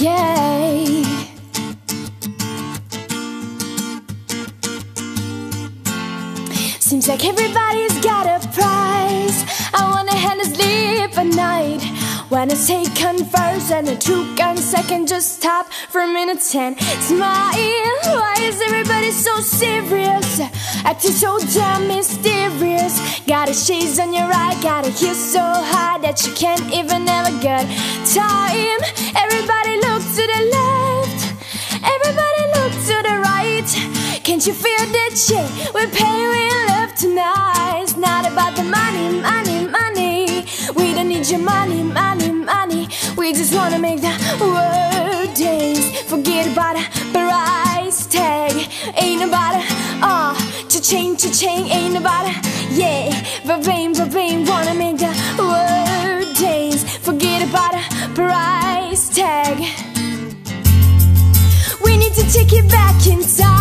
yeah. Seems like everybody's got a prize. I wanna hand sleep at night. When I say converse and I took on second, just stop for a minute and smile. Why is everybody so serious? Acting so damn mysterious. Got a shades on your eye, got a heel so high that you can't even ever get time. Everybody look to the left, everybody look to the right. Can't you feel that shit? We're paying real love tonight. It's not about the money, money, money. We don't need your money, money, money. We just wanna make the world dance. Forget about a price tag. Ain't about a cha-ching, cha-ching. Ain't about a yeah, ba-bing, wanna make the world dance. Forget about a price tag. We need to take it back in time.